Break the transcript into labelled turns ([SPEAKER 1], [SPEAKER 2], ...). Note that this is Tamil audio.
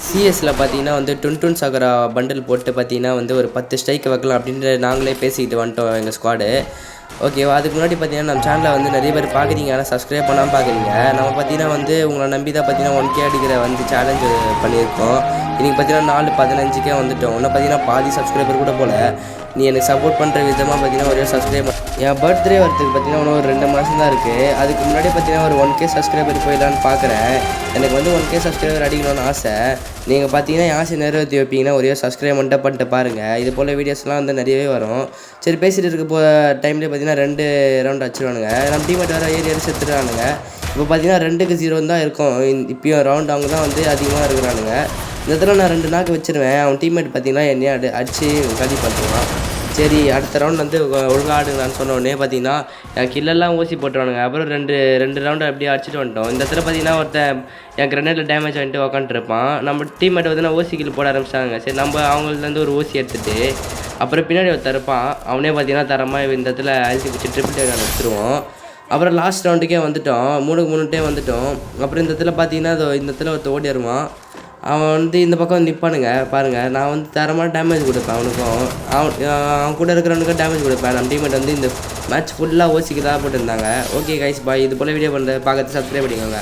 [SPEAKER 1] சிஎஸ்ல பார்த்தீங்கன்னா வந்து டுன் சகரா பண்டில் போட்டு பார்த்தீங்கன்னா வந்து ஒரு 10 ஸ்ட்ரைக் வைக்கலாம் அப்படின்ற நாங்களே பேசிக்கிட்டு வந்துட்டோம் எங்கள் ஸ்குவாடு. ஓகேவா? அதுக்கு முன்னாடி பார்த்தீங்கன்னா நம்ம சேனலில் வந்து நிறைய பேர் பார்க்குறீங்க, ஆனால் சப்ஸ்கிரைப் பண்ணாமல் பார்க்குறீங்க. நம்ம பார்த்தீங்கன்னா வந்து உங்களை நம்பி தான் பார்த்தீங்கன்னா 1K அடிக்கிற வந்து சேலஞ்சு பண்ணியிருக்கோம். இன்றைக்கி பார்த்தீங்கன்னா 4:15க்கே வந்துவிட்டோம். இன்னும் பார்த்தீங்கன்னா பாதி சப்ஸ்கிரைபர் கூட போல். நீ எனக்கு சப்போர்ட் பண்ணுற விதமாக பார்த்தீங்கன்னா ஒரே சப்ஸ்கிரைப் என் பர்த்டே வரத்துக்கு பார்த்தீங்கன்னா இன்னும் ஒரு 2 மாதம் தான் இருக்குது. அதுக்கு முன்னாடி பார்த்தீங்கன்னா ஒரு 1K சப்ஸ்கிரைபர் போயிடலான்னு பார்க்குறேன். எனக்கு வந்து 1K சப்ஸ்கிரைபர் அடிக்கணும்னு ஆசை. நீங்கள் பார்த்தீங்கன்னா என் ஆசை நிறைவேற்றி வைப்பீங்கன்னா ஒரே சப்ஸ்கிரைப் பண்ணிட்டு பாருங்கள். இது போல் வீடியோஸ்லாம் வந்து நிறையவே வரும். சரி, பேசிகிட்டு இருக்க டைம்லேயே பார்த்தீங்கன்னா 2 ரவுண்ட் அடிச்சிடுவானுங்க. நம்ம டீமேட் வேறு ஏறி செத்துடுறானுங்க. இப்போ பார்த்தீங்கன்னா 2க்கு 0 தான் இருக்கும். இப்போயும் ரவுண்ட் அவங்க தான் வந்து அதிகமாக இருக்கிறானுங்க. இந்த தடவை நான் 2 நாக்கு வச்சுருவேன். அவன் டீம்மேட் பார்த்தீங்கன்னா என்னையே அடித்து காலி பண்ணுறான். சரி, அடுத்த ரவுண்ட் வந்து ஒழுங்காக ஆடுங்களான்னு சொன்ன உடனே பார்த்தீங்கன்னா என் கில்லெல்லாம் ஊசி போட்டுருவானுங்க. அப்புறம் ரெண்டு ரவுண்டு அப்படியே அடிச்சுட்டு வந்துட்டோம். இந்த இடத்துல பார்த்தீங்கன்னா ஒருத்தன் என் கிரனேட்டில் டேமேஜ் வாங்கிட்டு உக்காந்துருப்பான். நம்ம டீம்மேட் பார்த்தீங்கன்னா ஓசி கில் போட ஆரம்பிச்சாங்க. சரி, நம்ம அவங்கள்லேருந்து ஒரு ஓசி எடுத்துகிட்டு அப்புறம் பின்னாடி ஒருத்தர் இருப்பான். அவனே பார்த்தீங்கன்னா தரமாக இந்த இடத்துல அழுத்தி பிடிச்சி ட்ரிபிள் டேக் எடுத்துருவோம். அப்புறம் லாஸ்ட் ரவுண்டுக்கே வந்துவிட்டோம். 3-3 வந்துவிட்டோம். அப்புறம் இந்த இடத்துல பார்த்தீங்கன்னா இந்த இடத்துல ஒருத்தர் ஓடி வருவான். அவன் வந்து இந்த பக்கம் நிற்பானுங்க பாருங்கள். நான் வந்து தரமாக டேமேஜ் கொடுப்பேன் அவனுக்கும். அவன் கூட இருக்கிறவனுக்கும் டேமேஜ் கொடுப்பேன். நம்ம டீம்மேட் வந்து இந்த மேட்ச் ஃபுல்லாக ஓசிக்கு தான் போட்டுருந்தாங்க. ஓகே கைஸ், பாய். இது போல் வீடியோ பண்ணுற பார்க்கறது சப்ஸ்கிரைப் பண்ணிக்கோங்க.